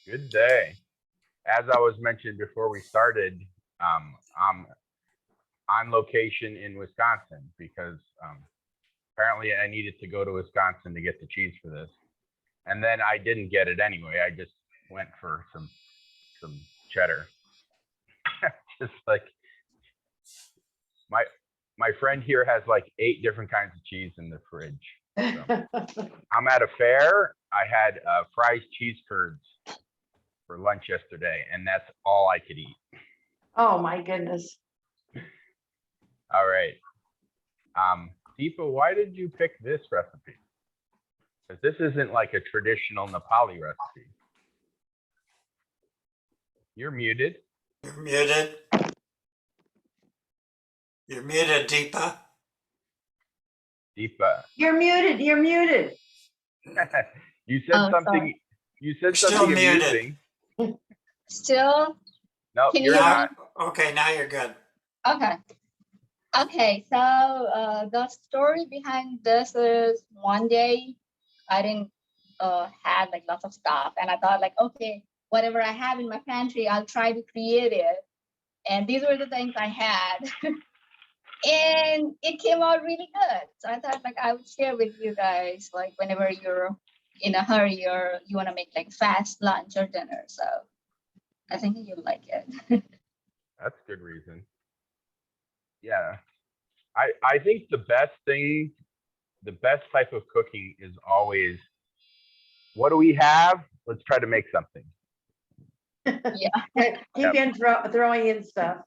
Good day. As I was mentioned before we started, I'm on location in Wisconsin because apparently I needed to go to Wisconsin to get the cheese for this, and then I didn't get it anyway. I just went for some cheddar. Just like my friend here has like 8 different kinds of cheese in the fridge. So, I'm at a fair. I had fries cheese curds for lunch yesterday, and that's all I could eat. Oh my goodness. All right. Deepa, why did you pick this recipe? Because this isn't like a traditional Nepali recipe. You're muted. You're muted. You're muted, Deepa. Deepa. You're muted. You're muted. You said something. Sorry. You said Still something muted. amusing. Still? No, Can you're you hear not. Okay, now you're good. Okay. Okay, so the story behind this is one day I didn't have like lots of stuff, and I thought like, okay, whatever I have in my pantry, I'll try to create it. And these were the things I had. And it came out really good. So I thought like I would share with you guys, like whenever you're in a hurry or you want to make like fast lunch or dinner. So I think you'll like it. That's a good reason. Yeah. I think the best thing, the best type of cooking is always, what do we have? Let's try to make something. Yeah. Keep in throwing in stuff.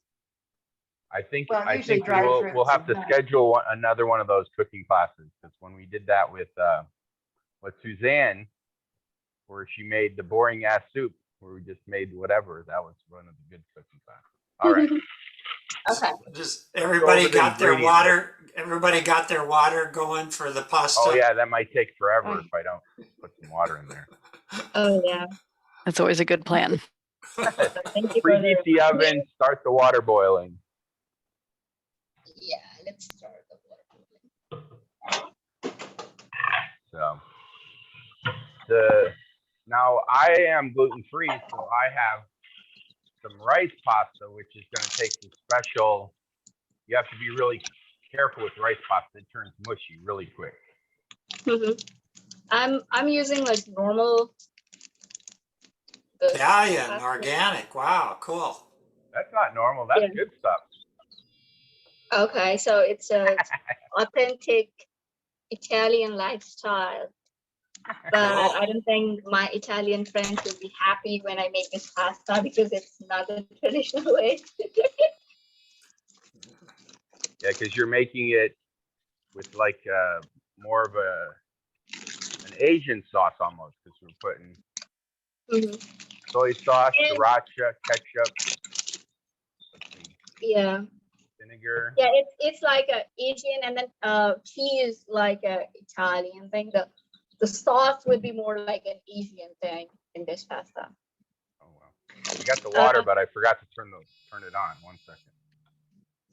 I think Well, I usually think dry we'll fruits have to is nice. schedule another one of those cooking classes, because when we did that with Suzanne, where she made the boring ass soup, where we just made whatever, that was one of the good cooking classes. All right. Okay. Just everybody over the got their ingredients. water. Everybody got their water going for the pasta. Oh yeah, that might take forever if I don't put some water in there. Oh yeah. That's always a good plan. Thank you for Preheat the oven, start the water boiling. Yeah, let's start the water. So now I am gluten free, so I have some rice pasta, which is going to take some special. You have to be really careful with rice pasta; it turns mushy really quick. I'm using like normal. Italian, organic. Wow, cool. That's not normal. That's good stuff. Okay, so it's a authentic Italian lifestyle. But Cool. I don't think my Italian friends will be happy when I make this pasta because it's not the traditional way. Yeah, because you're making it with like more of an Asian sauce almost, because we're putting soy sauce, sriracha, ketchup, Yeah. vinegar. Yeah, it's like a Asian, and then cheese like a Italian thing. The sauce would be more like an Asian thing in this pasta. Oh well. We got the water, but I forgot to turn it on. 1 second.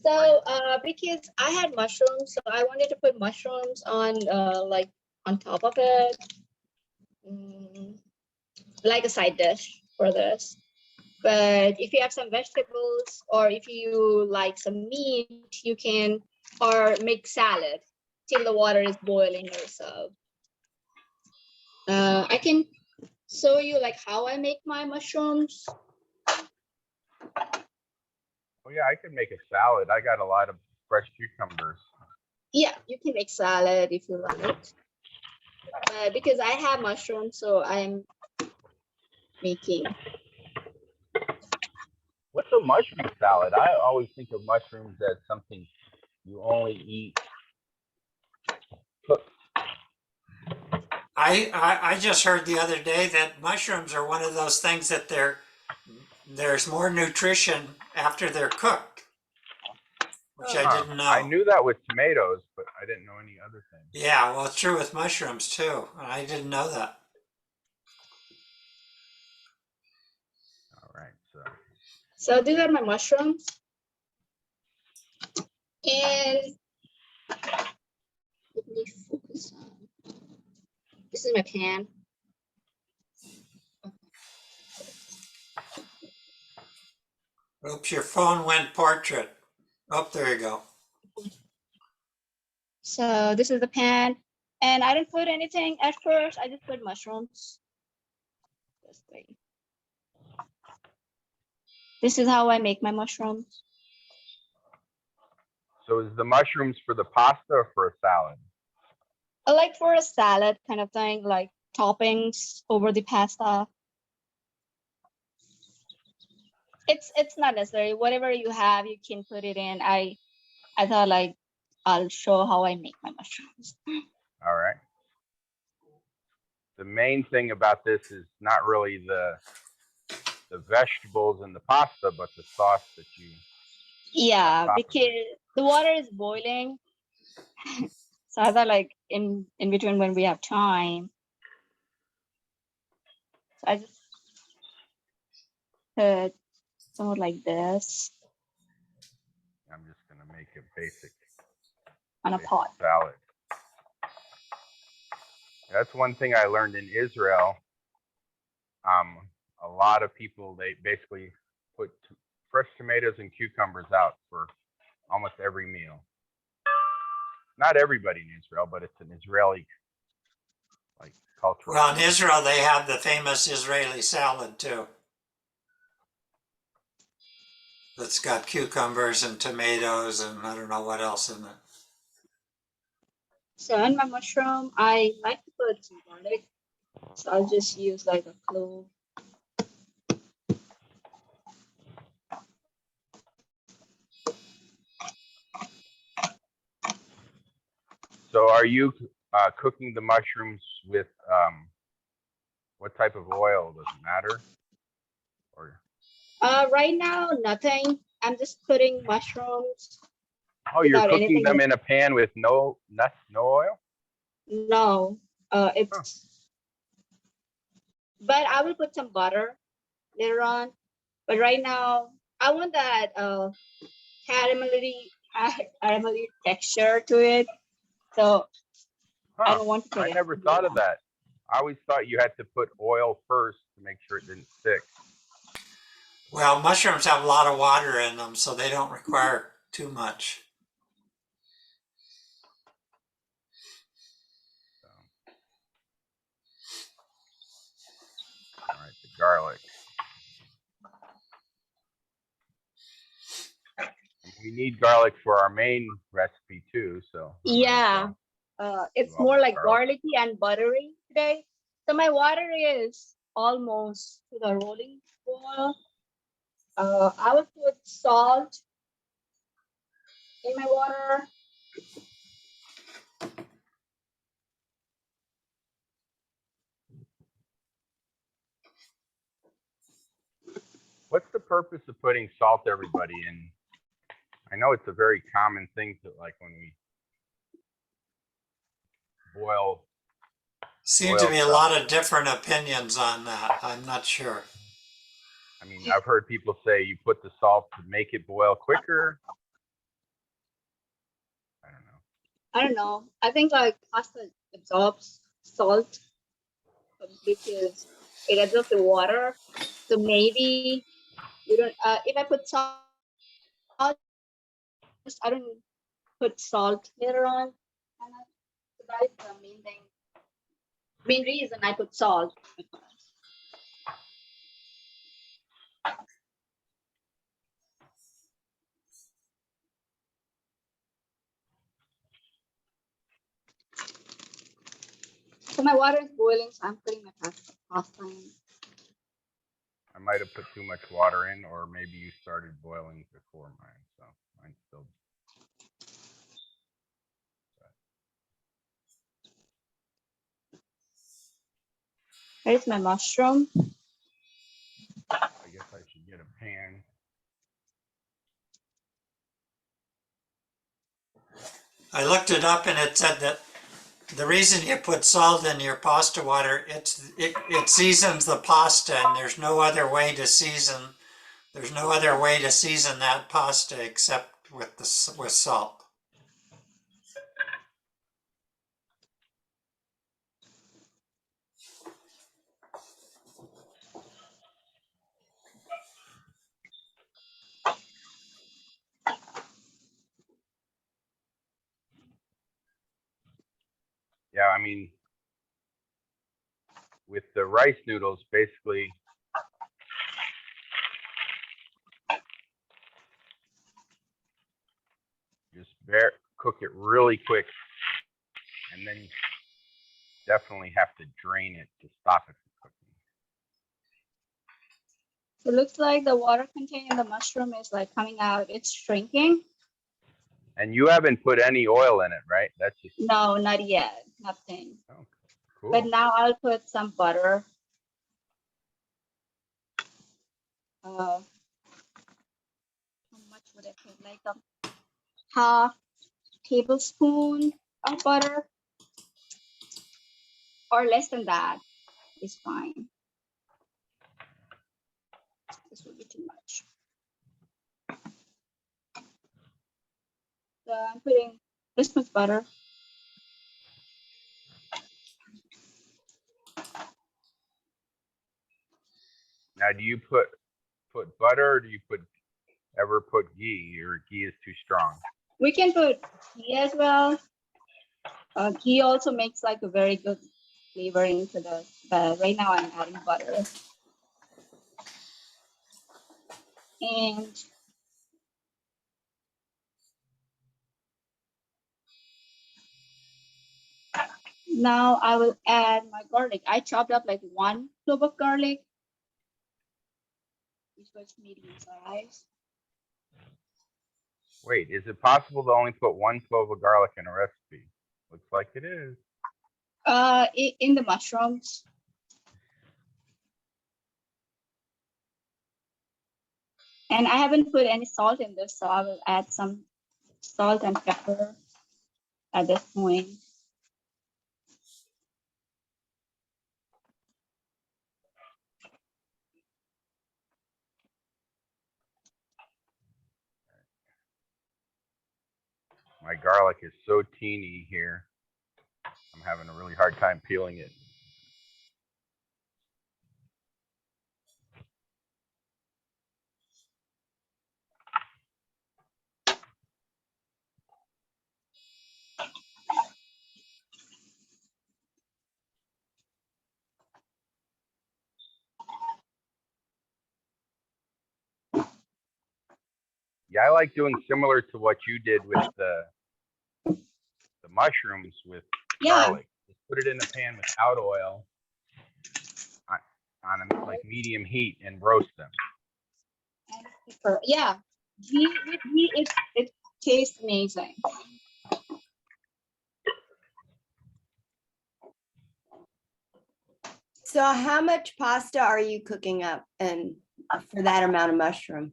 So because I had mushrooms, so I wanted to put mushrooms on like on top of it, like a side dish for this. But if you have some vegetables or if you like some meat, you can or make salad till the water is boiling or so. I can show you like how I make my mushrooms. Oh yeah, I could make a salad. I got a lot of fresh cucumbers. Yeah, you can make salad if you like. Because I have mushrooms, so I'm making. What's a mushroom salad? I always think of mushrooms as something you only eat cooked. I just heard the other day that mushrooms are one of those things that there's more nutrition after they're cooked, which I didn't know. I knew that with tomatoes, but I didn't know any other thing. Yeah, well, it's true with mushrooms too. I didn't know that. All right, So these are my mushrooms, and let me focus on. This is my pan. Oops, your phone went portrait. Oh, there you go. So this is the pan. And I didn't put anything at first. I just put mushrooms. This way. This is how I make my mushrooms. So is the mushrooms for the pasta or for a salad? I like for a salad kind of thing, like toppings over the pasta. It's not necessary. Whatever you have, you can put it in. I thought like I'll show how I make my mushrooms. All right. The main thing about this is not really the vegetables and the pasta, but the sauce that you. Yeah, top of it. because the water is boiling. So I thought like in between when we have time. So I just put somewhat like this I'm just gonna make a basic on a pot. salad. That's one thing I learned in Israel. A lot of people, they basically put fresh tomatoes and cucumbers out for almost every meal. Not everybody in Israel, but it's an Israeli like cultural. Well, in Israel, they have the famous Israeli salad too. That's got cucumbers and tomatoes and I don't know what else in it. So in my mushroom, I like to put some garlic. So I'll just use like a clove. So are you cooking the mushrooms with what type of oil? Does it matter? Or Right now, nothing. I'm just putting mushrooms. oh, you're without cooking anything them in- in a pan with no nuts, no oil? No, it's. But I will put some butter later on. But right now, I want that caramelly texture to it. So I Huh. don't want to put I it. never thought of that. I always thought you had to put oil first to make sure it didn't stick. Well, mushrooms have a lot of water in them, so they don't require too much. So. All right, the garlic. We need garlic for our main recipe too, so. Yeah, it's all more the like garlic. garlicky and buttery today. So my water is almost to the rolling boil. I will put salt in my water. What's the purpose of putting salt, everybody, in? I know it's a very common thing to like when we boil. Seem to be a lot of different opinions on that. I'm not sure. I mean, I've heard people say you put the salt to make it boil quicker. I don't know. I don't know. I think like pasta absorbs salt because it absorbs the water. So maybe you don't. If I put salt, I don't put salt later on. So that is the main thing. Main reason I put salt. So my water is boiling, so I'm putting my pasta in. I might have put too much water in, or maybe you started boiling before mine, so mine's still. Here's my mushroom. I guess I should get a pan. I looked it up and it said that the reason you put salt in your pasta water, it seasons the pasta, and there's no other way to season. There's no other way to season that pasta except with salt. I mean, with the rice noodles, basically, just cook it really quick, and then you definitely have to drain it to stop it from cooking. So it looks like the water contained in the mushroom is like coming out. It's shrinking. And you haven't put any oil in it, right? That's just No, not yet. Nothing. okay. Cool. But now I'll put some butter. How much would I put? Like a half tablespoon of butter, or less than that is fine. This would be too much. So I'm putting this much butter. Now, do you put butter, or do you ever put ghee, or ghee is too strong? We can put ghee as well. Ghee also makes like a very good flavoring to the, but right now I'm adding butter. And now I will add my garlic. I chopped up like 1 clove of garlic, which was medium size. Wait, is it possible to only put 1 clove of garlic in a recipe? Looks like it is. In the mushrooms. And I haven't put any salt in this, so I will add some salt and pepper at this point. My garlic is so teeny here. I'm having a really hard time peeling it. Yeah, I like doing similar to what you did with the mushrooms with garlic. Just put it in a pan without oil on a like medium heat and roast them. And pepper. Yeah, ghee with ghee, it tastes amazing. So how much pasta are you cooking up and for that amount of mushroom?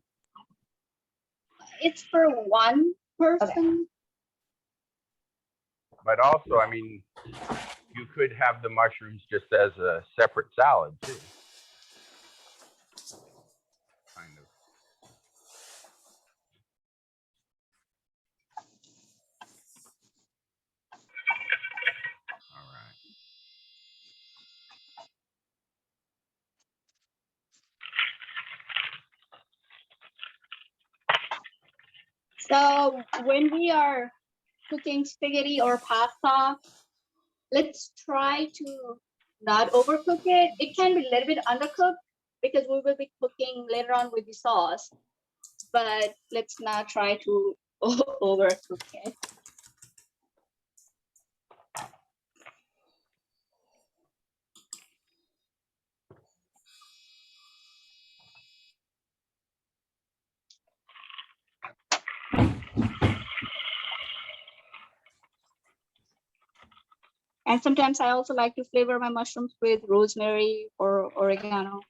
It's for 1 person. But also, I mean, you could have the mushrooms just as a separate salad too. Kind of. All right. So when we are cooking spaghetti or pasta, let's try to not overcook it. It can be a little bit undercooked because we will be cooking later on with the sauce, but let's not try to overcook it. And sometimes I also like to flavor my mushrooms with rosemary or oregano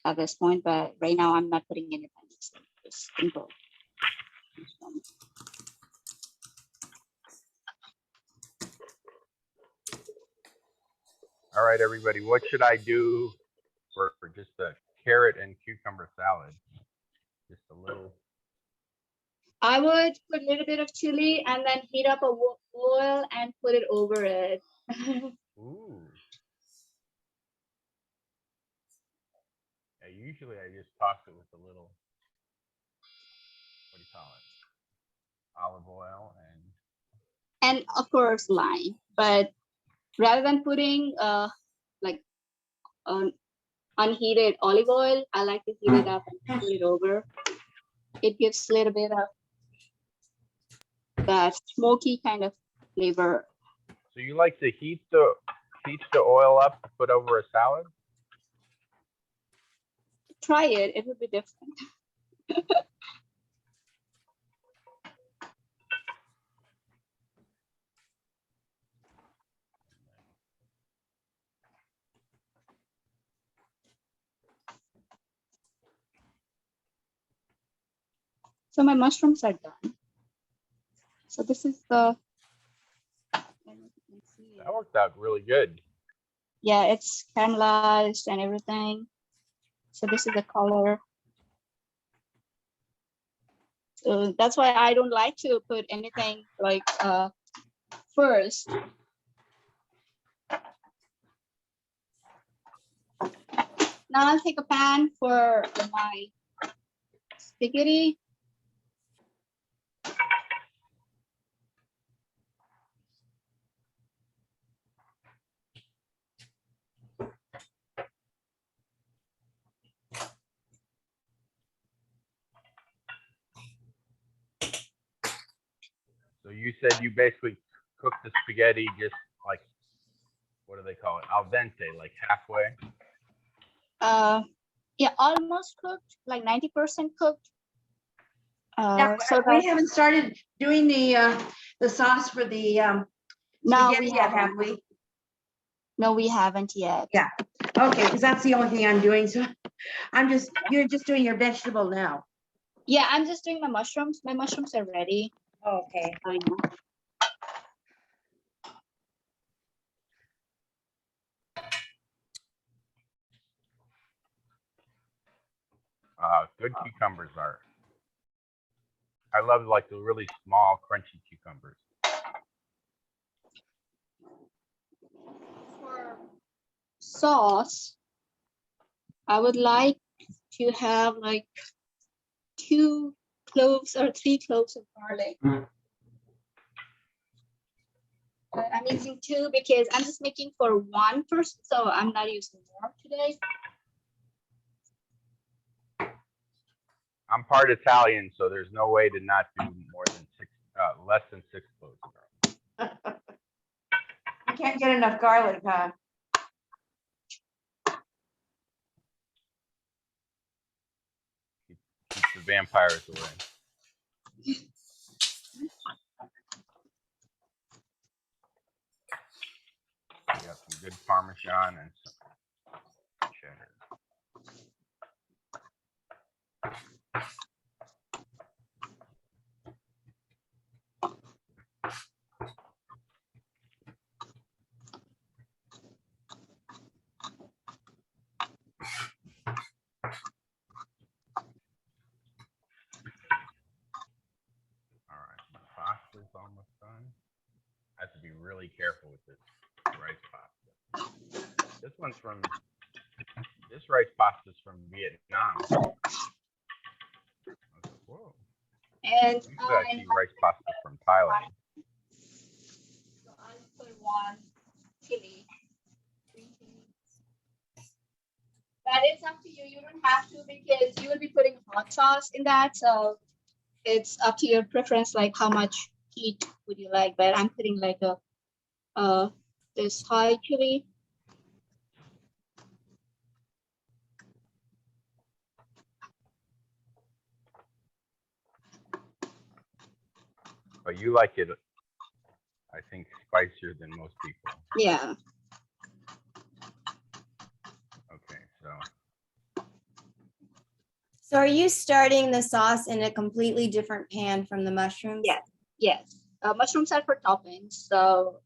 at this point, but right now I'm not putting anything. It's just simple. All right, everybody. What should I do for just a carrot and cucumber salad? Just a little. I would put a little bit of chili and then heat up a oil and put it over it. Ooh. Yeah, usually I just toss it with a little, what do you call it? Olive oil and and of course lime. But rather than putting like unheated olive oil, I like to heat it up and put it over. It gives a little bit of that smoky kind of flavor. So you like to heat the oil up to put over a salad? Try it, it would be different. So my mushrooms are done. So this is the, That worked out really good. yeah, it's caramelized and everything. So this is the color. So that's why I don't like to put anything like first. Now I'll take a pan for my spaghetti. So you said you basically cook the spaghetti just like, what do they call it? Al dente, like halfway. Yeah, almost cooked, like 90% cooked. Now, So we that haven't started doing the sauce for the now spaghetti we yet, have haven't. we? No, we haven't yet. Yeah. Okay, because that's the only thing I'm doing. So you're just doing your vegetable now. Yeah, I'm just doing my mushrooms. My mushrooms are ready. Okay. I know. Good cucumbers are. I love like the really small, crunchy cucumbers. For sauce, I would like to have like 2 cloves or 3 cloves of garlic. I'm using 2 because I'm just making for 1 person, so I'm not using more today. I'm part Italian, so there's no way to not do more than less than 6 cloves of garlic. You can't get enough garlic, huh? Keep the vampires away. We got some good Parmesan and some cheddar. All right, my pasta's almost done. I have to be really careful with this rice pasta. This rice pasta's from Vietnam. Whoa. And Usually I see rice pasta from Thailand. so I'll put 1 chili. 3 chilies. But it's up to you. You don't have to because you will be putting hot sauce in that. So it's up to your preference, like how much heat would you like. But I'm putting like this high chili. But you like it, I think, spicier than most people. Yeah. Okay, so. So are you starting the sauce in a completely different pan from the mushrooms? Yes. Yes. Mushrooms are for toppings. So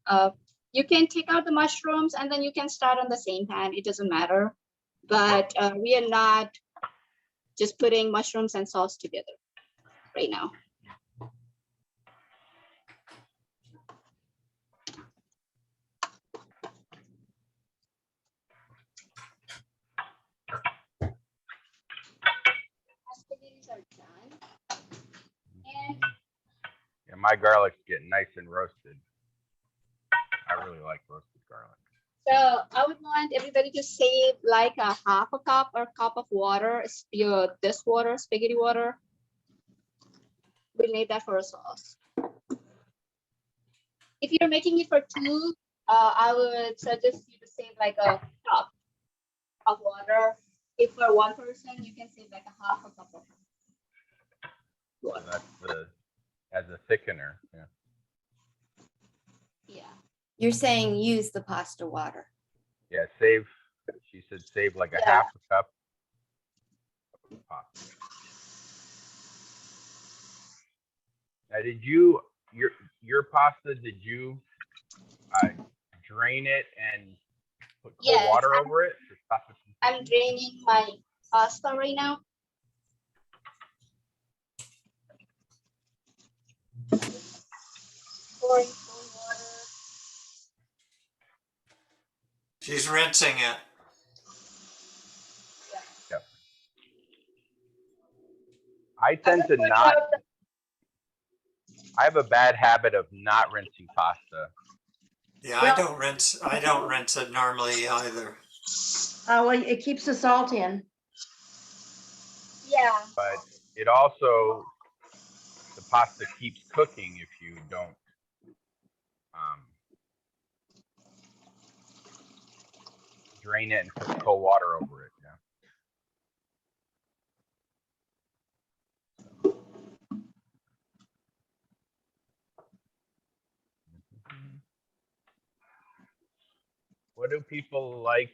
you can take out the mushrooms and then you can start on the same pan. It doesn't matter. But we are not just putting mushrooms and sauce together right now. Spaghettis are done. And my garlic's getting nice and roasted. I really like roasted garlic. So I would want everybody to save like a half a cup or cup of water, this water, spaghetti water. We need that for a sauce. If you're making it for two, I would suggest you to save like a cup of water. If for one person, you can save like a half a cup of So water. that's as a thickener. Yeah. Yeah. You're saying use the pasta water. Yeah, save. She said save like a Yeah. half a cup of pasta. Now, did you your pasta? Did you drain it and put cold Yes, water over it? to stop it from I'm draining my pasta right now. Pouring cold water. She's rinsing it. I tend to not. I have a bad habit of not rinsing pasta. Yeah, Well- I don't rinse it normally either. Well, it keeps the salt in. Yeah. But it also, the pasta keeps cooking if you don't drain it and put cold water over it. Yeah. What do people like?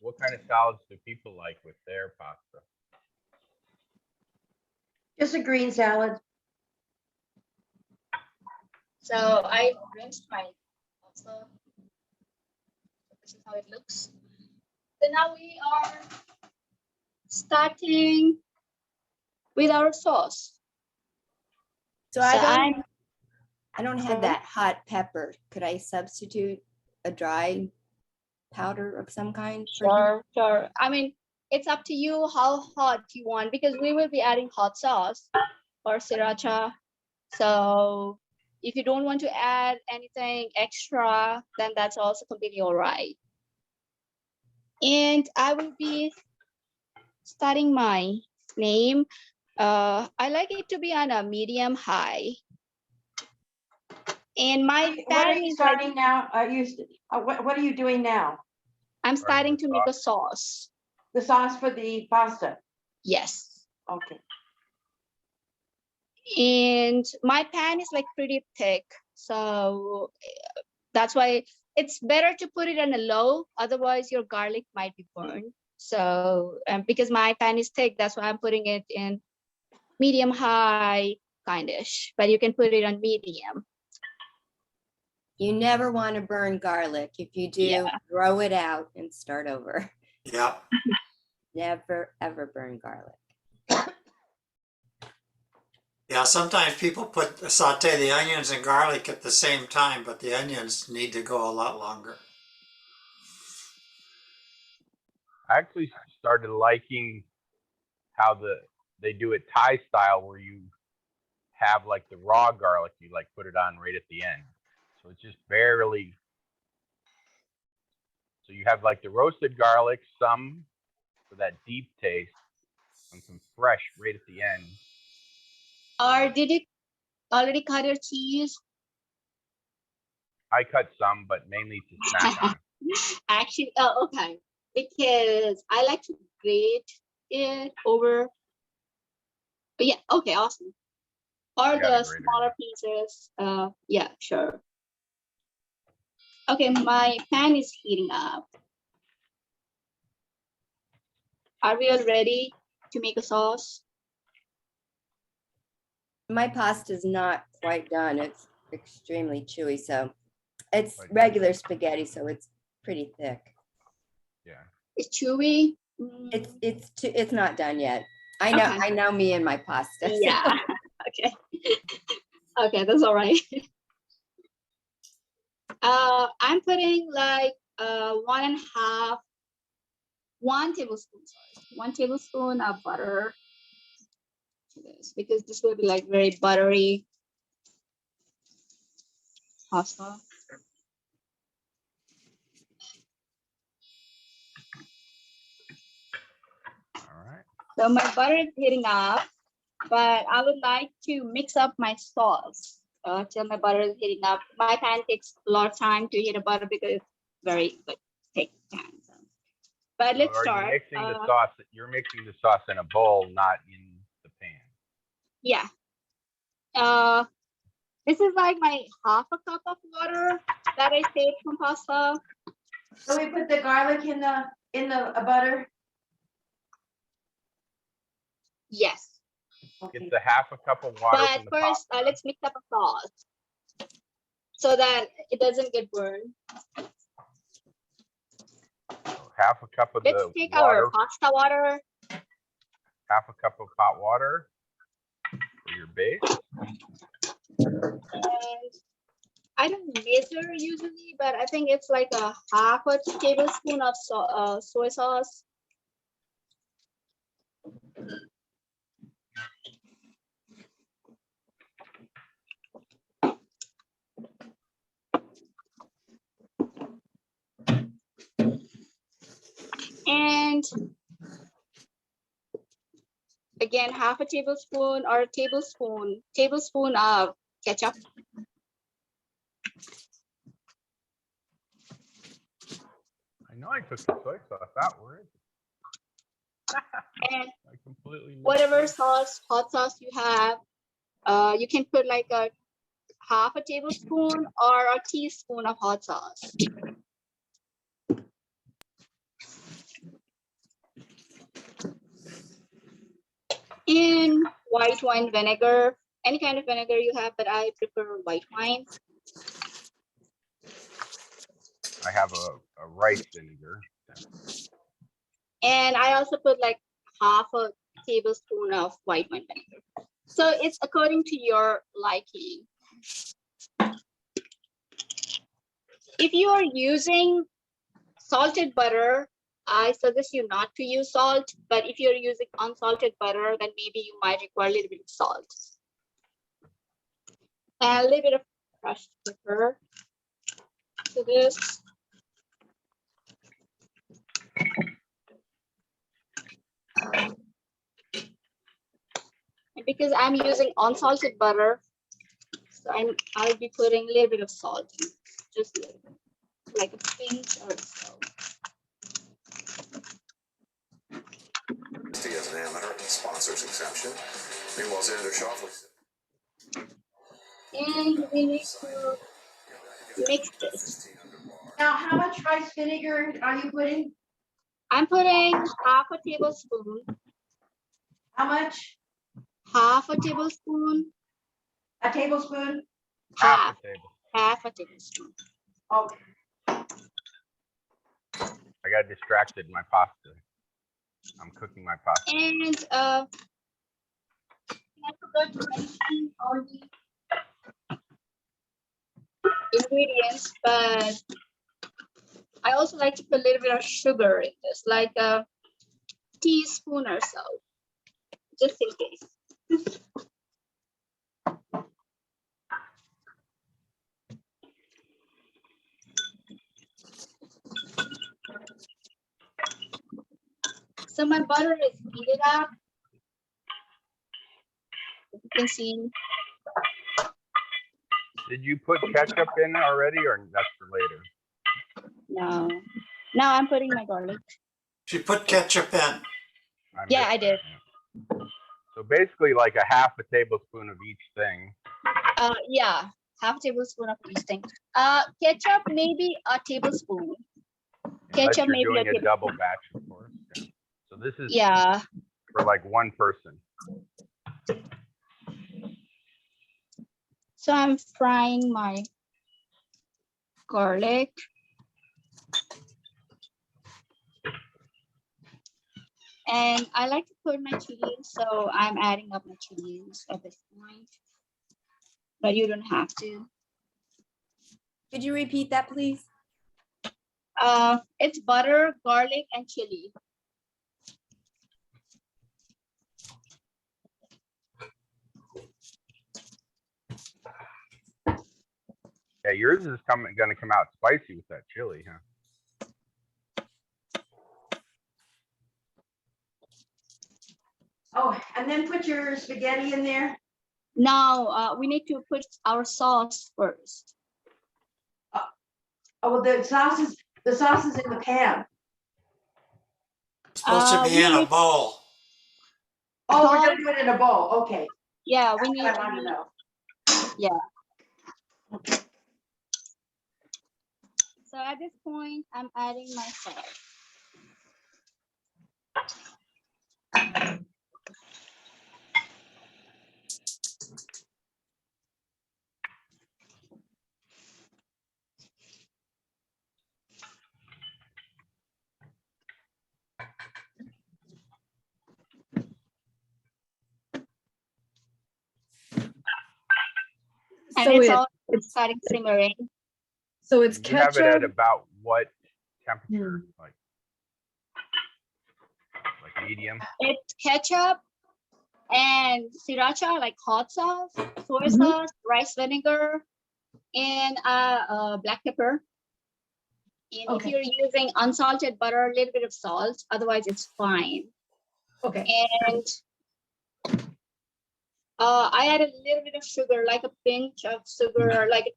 What kind of salads do people like with their pasta? Just a green salad. So I rinsed my pasta. This is how it looks. So now we are starting with our sauce. So So I don't have Mhm. that hot pepper. Could I substitute a dry powder of some kind? for you? Sure. I mean, it's up to you how hot you want because we will be adding hot sauce or sriracha. So if you don't want to add anything extra, then that's also completely all right. And I will be starting my flame. I like it to be on a medium high. And my What are pan you is like, starting now? What are you doing now? I'm Starting starting the to make a sauce. The sauce for the pasta? Yes. Okay. And my pan is like pretty thick. So that's why it's better to put it on a low. Otherwise your garlic might be burned. So because my pan is thick, that's why I'm putting it in medium high kind-ish, but you can put it on medium. You never want to burn garlic. If you do, Yeah. throw it out and start over. Yeah. Never, ever burn garlic. Yeah, sometimes people saute the onions and garlic at the same time, but the onions need to go a lot longer. I actually started liking how they do it Thai style, where you have like the raw garlic, you like put it on right at the end, so it's just barely. So you have like the roasted garlic, some for that deep taste, and some fresh right at the end. Or did you already cut your cheese? I cut some, but mainly to snack on. Actually, okay. Because I like to grate it over. But yeah, okay, awesome. Or You got a the grater, smaller pieces. Yeah, sure. Okay, my pan is heating up. Are we all ready to make a sauce? My pasta's not quite done. It's extremely chewy, so it's Like- regular spaghetti, so it's pretty thick. Yeah. It's chewy. It's not done yet. I know, Okay. I know me and my pasta. so- Yeah. Okay. Okay, that's all right. I'm putting like 1 tablespoon of butter to this because this will be like very buttery. pasta. All right. So my butter is heating up, but I would like to mix up my sauce till my butter is heating up. My pan takes a lot of time to heat a butter because it's very like thick pan. So. But So let's are start. you mixing the sauce? You're mixing the sauce in a bowl, not in the pan. Yeah. This is like my half a cup of water that I saved from pasta. So we put the garlic in the butter? Yes. Okay. It's a half a cup of water But from the first, pasta. let's mix up a sauce so that it doesn't get burned. So half a cup of Let's the take water, our pasta water. half a cup of hot water for your base. And I don't measure usually, but I think it's like a half a tablespoon of soy sauce. And again, half a tablespoon or a tablespoon of ketchup. I know I took the soy sauce out. Where is it? And I completely missed whatever it. sauce, hot sauce you have, you can put like a half a tablespoon or a teaspoon of hot sauce. In white wine vinegar, any kind of vinegar you have, but I prefer white wine. I have a rice vinegar. And I also put like half a tablespoon of white wine vinegar. So it's according to your liking. If you are using salted butter, I suggest you not to use salt, but if you're using unsalted butter, then maybe you might require a little bit of salt. And a little bit of crushed pepper to this. And because I'm using unsalted butter, so I'll be putting a little bit of salt, just a little bit, like a pinch or so. As an amateur, sponsors exemption. Meanwhile, Xander Shoffley. And we need to mix this. Now, how much rice vinegar are you putting? I'm putting half a tablespoon, How much? half a tablespoon, A tablespoon? half, a table. half a tablespoon. Okay. I got distracted. My pasta. I'm cooking my pasta. And I forgot to mention all the ingredients, but I also like to put a little bit of sugar in this, like a teaspoon or so, just in case. So my butter is heated up. As you can see. Did you put ketchup in already, or that's for later? No. Now I'm putting my garlic. She put ketchup in. Yeah, I did. So basically, like a half a tablespoon of each thing. Yeah, half a tablespoon of each thing. Ketchup, maybe a tablespoon. Unless Ketchup, you're maybe doing a a tablespoon. double batch, of course. Yeah. So this is Yeah. for like one person. So I'm frying my garlic. And I like to put my chilies, so I'm adding up my chilies at this point. But you don't have to. Could you repeat that, please? It's butter, garlic, and chili. Yeah, yours is gonna come out spicy with that chili, huh? Oh, and then put your spaghetti in there. Now we need to put our sauce first. Oh, well, the sauce is in the pan. It's supposed to be we in a need- bowl. Oh, we're gonna do it in a bowl. Okay. Yeah, we That's need what I want to know. So at this point, I'm adding my sauce. And So it's it, all it's starting simmering. so it's You have it at ketchup. about what temperature? Like medium? It's ketchup and sriracha, like hot sauce, soy Mhm. sauce, rice vinegar, and black pepper. And Okay. if you're using unsalted butter, a little bit of salt, otherwise it's fine. Okay. And I added a little bit of sugar, like a pinch of sugar, like a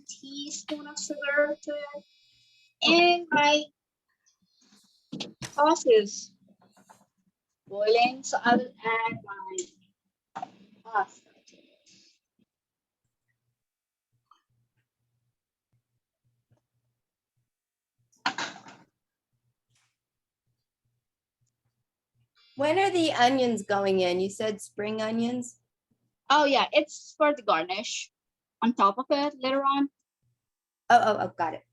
teaspoon of sugar to it. And my sauce is boiling, so I will add my pasta. When are the onions going in? You said spring onions? Oh yeah, it's for the garnish on top of it later on. Oh, got it.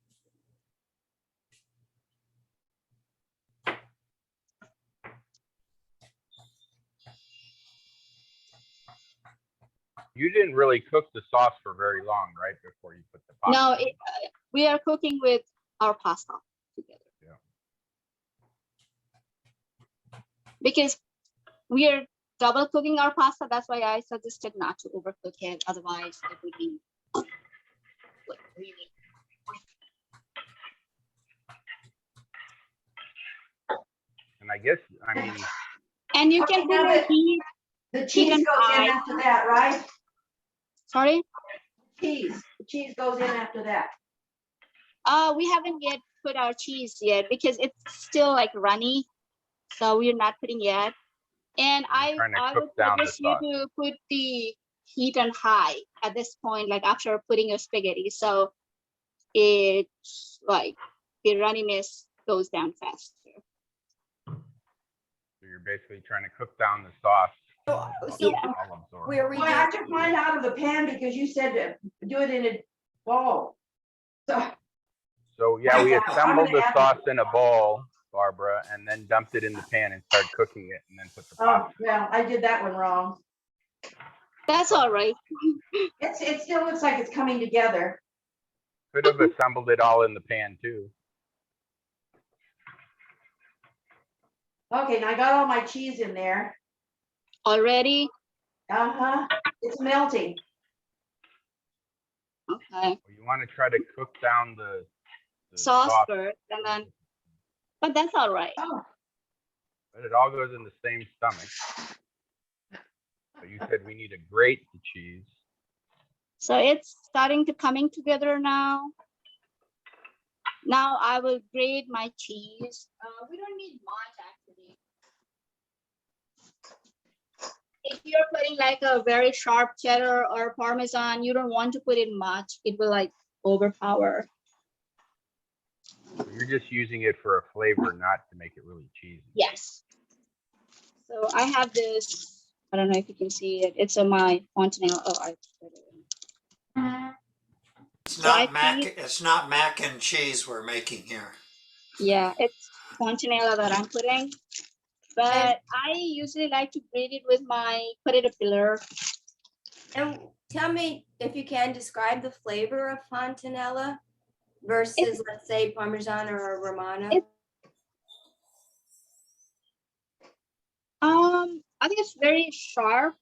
You didn't really cook the sauce for very long, right? Before you put the pasta. No, we are cooking with our pasta together. Yeah. Because we are double cooking our pasta. That's why I suggested not to overcook it. Otherwise, it would be like really. And I guess, I mean, And you Okay, can put now your that- cheese. The cheese Chicken goes in pie. after that, right? Sorry. Cheese. The cheese goes in after that. We haven't yet put our cheese yet because it's still like runny, so we're not putting yet. And I trying to would cook down the suggest you sauce. to put the heat on high at this point, like after putting your spaghetti, so it's like the runniness goes down faster. so you're basically trying to cook down the sauce. So Yeah. All absorbed. where we Well, I took mine out of the pan because you said to do it in a bowl. So yeah, we I'm assembled gonna the add- sauce in a bowl, Barbara, and then dumped it in the pan and started cooking it, and then put the Oh, pasta. well, I did that one wrong. That's all right. It still looks like it's coming together. Could have assembled it all in the pan too. Okay, now I got all my cheese in there. Already. Uh-huh, it's melting. Okay. You want to try to cook down the Sauce first, and then. But that's all right. Oh, but it all goes in the same stomach. So you said we need to grate the cheese. So it's starting to coming together now. Now I will grate my cheese. We don't need much actually. If you're putting like a very sharp cheddar or Parmesan, you don't want to put in much. It will like overpower. So you're just using it for a flavor, not to make it really cheesy. Yes. So I have this, I don't know if you can see it. It's on my Fontinella. Oh, I put it in. It's So I not mac. think- It's not mac and cheese we're making here. Yeah, it's Fontinella that I'm putting. But I usually like to grate it with my potato peeler. And tell me, if you can, describe the flavor of Fontinella versus, let's say, Parmesan or Romano. I think it's very sharp,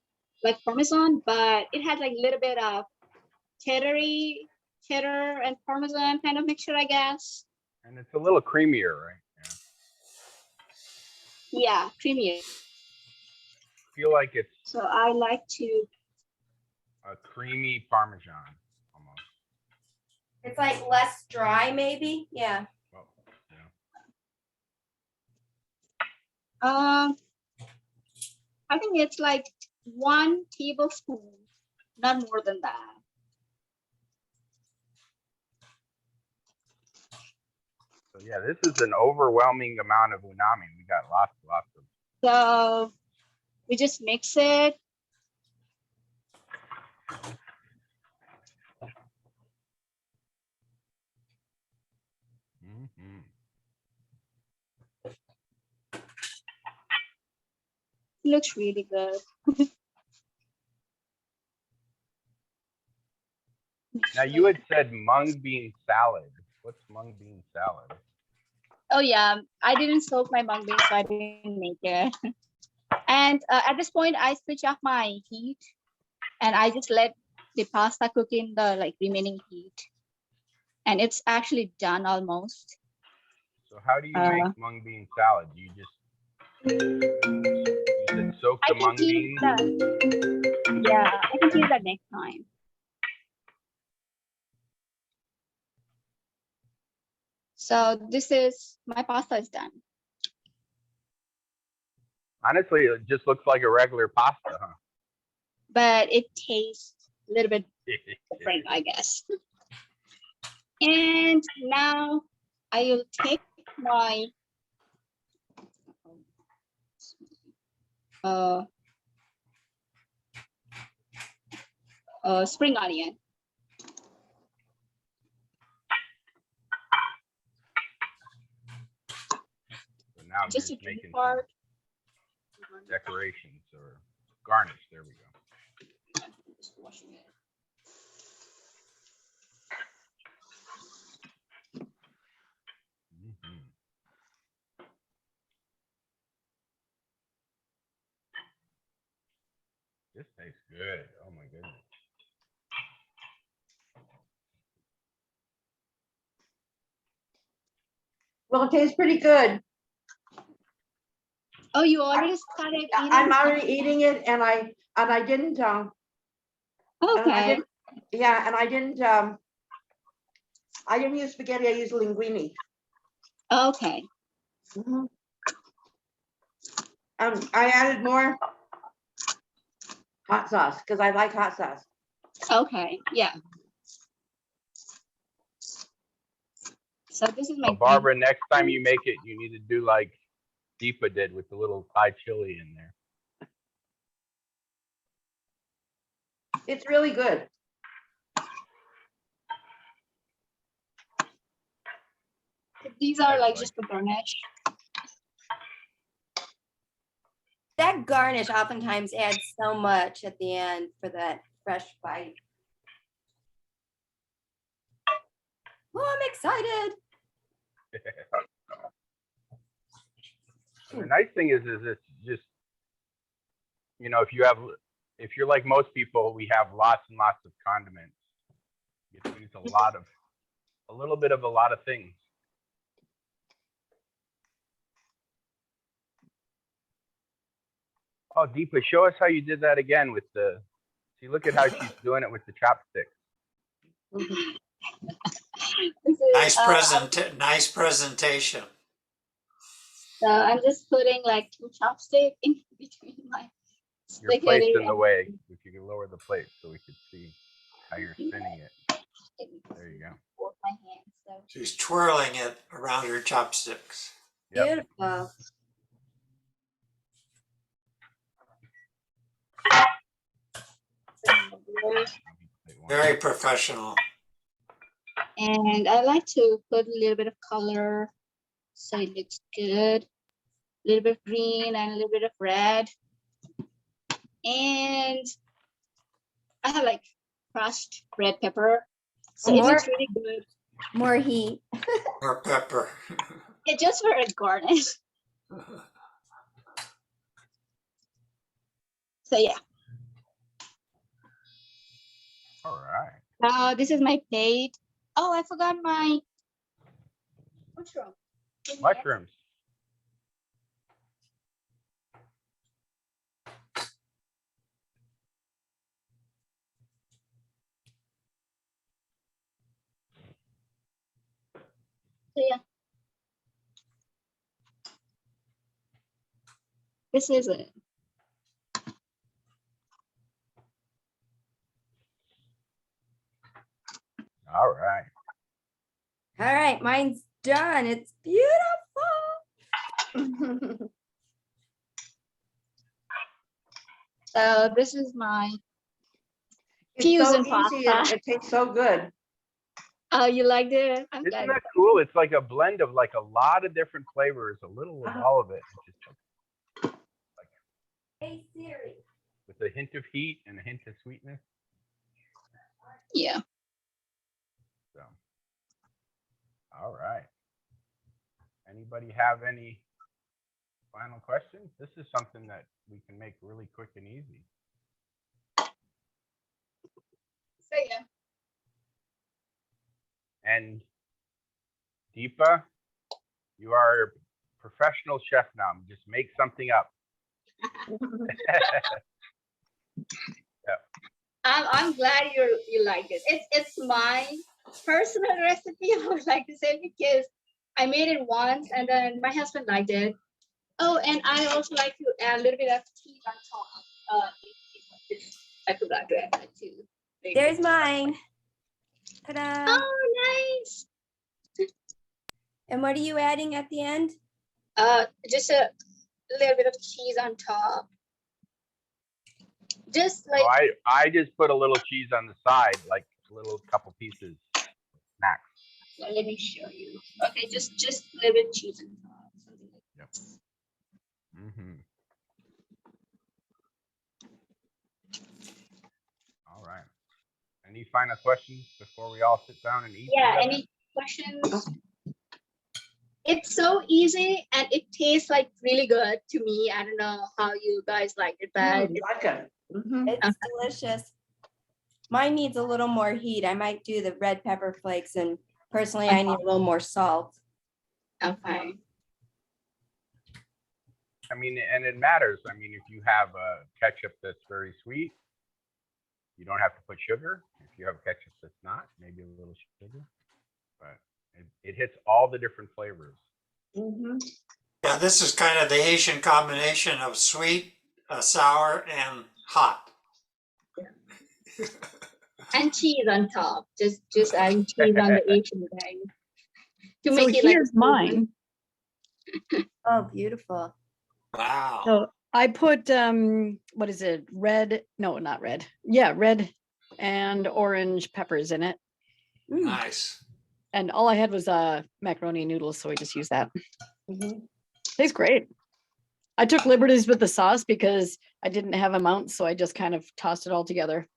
like Parmesan, but it has like a little bit of cheddary cheddar and Parmesan kind of mixture, I guess. And it's a little creamier, right? Yeah. Yeah, creamy. I feel like it's So I like to, a creamy Parmesan almost. It's like less dry, maybe. Yeah. Well, yeah. I think it's like 1 tablespoon, not more than that. So yeah, this is an overwhelming amount of unami. We got lots of. So we just mix it. Mhm. Looks really good. Now you had said mung bean salad. What's mung bean salad? Oh yeah, I didn't soak my mung beans, so I didn't make it. And at this point, I switch off my heat, and I just let the pasta cook in the like remaining heat. And it's actually done almost. So how do you make mung bean salad? Do you said soak I the can mung tease beans? that. Yeah, I can tease that next time. So this is my pasta is done. Honestly, it just looks like a regular pasta, huh? But it tastes a little bit different, I guess. And now I will take my spring onion. So now Just you're a green making some part. decorations or garnish. There we go. Just washing it. Mhm. This tastes good. Oh my goodness. Well, it tastes pretty good. Oh, you already started eating? I'm already eating it and I didn't, and I Okay. didn't, yeah, and I didn't use spaghetti, I used linguine. Okay. Mhm. I added more hot sauce because I like hot sauce. Okay. Yeah. So this is my Well, Barbara, next time you make it, you need to do like Deepa did with the little Thai chili in there. It's really good. These are like Excellent. just the garnish. That garnish oftentimes adds so much at the end for that fresh bite. Oh, I'm excited. And the nice thing is it's just, if you're like most people, we have lots and lots of condiments. You get to use a little bit of a lot of things. Oh, Deepa, show us how you did that again with see, look at how she's doing it with the chopsticks. This is, Nice presentation. so I'm just putting like 2 chopsticks in between my Your spaghetti. plate's in the way. If you can lower the plate so we can see how you're spinning it. There you go. Both my hands. So. She's twirling it around her chopsticks. Yep. Beautiful. Very professional. And I like to put a little bit of color so it looks good. A little bit of green and a little bit of red. And I have like crushed red pepper. So it looks really good. More heat. Or pepper. It's just for a garnish. So yeah. All right. This is my plate. Oh, I forgot my mushroom. Mushrooms. So yeah. This is it. All right. All right, mine's done. It's beautiful. So this is my It's so fusion easy pasta. and it tastes so good. Oh, you liked it? I'm Isn't glad. that cool? It's like a blend of like a lot of different flavors, a little of all of it, just Hey Siri. with a hint of heat and a hint of sweetness. Yeah. So, all right. Anybody have any final questions? This is something that we can make really quick and easy. So yeah. And Deepa, you are a professional chef now. Just make something up. I'm glad you liked it. It's my personal recipe, I would like to say, because I made it once and then my husband liked it. Oh, and I also like to add a little bit of cheese on top. I forgot to add that too. There's mine. Ta-da. Oh, nice. And what are you adding at the end? Just a little bit of cheese on top. Just like So I just put a little cheese on the side, like a little couple pieces, snacks. let me show you. Okay, just a little bit of cheese on top. Something like Yep. that. Mm-hmm. All right. Any final questions before we all sit down and eat? Yeah, together? any questions? It's so easy and it tastes like really good to me. I don't know how you guys like it, but Mm, like it. Mhm. It's delicious. Mine needs a little more heat. I might do the red pepper flakes, and personally, I need a little more salt. okay. I mean, and it matters. I mean, if you have a ketchup that's very sweet, you don't have to put sugar. If you have ketchup that's not, maybe a little sugar. But it hits all the different flavors. Mhm. Yeah, this is kind of the Haitian combination of sweet, sour, and hot. And cheese on top. Just adding cheese on the Asian bag. To So make it like here's mine. Oh, beautiful. Wow. So I put what is it? Red? No, not red. Yeah, red and orange peppers in it. Nice. And all I had was macaroni and noodles, so I just used that. Mhm. Tastes great. I took liberties with the sauce because I didn't have amounts, so I just kind of tossed it all together.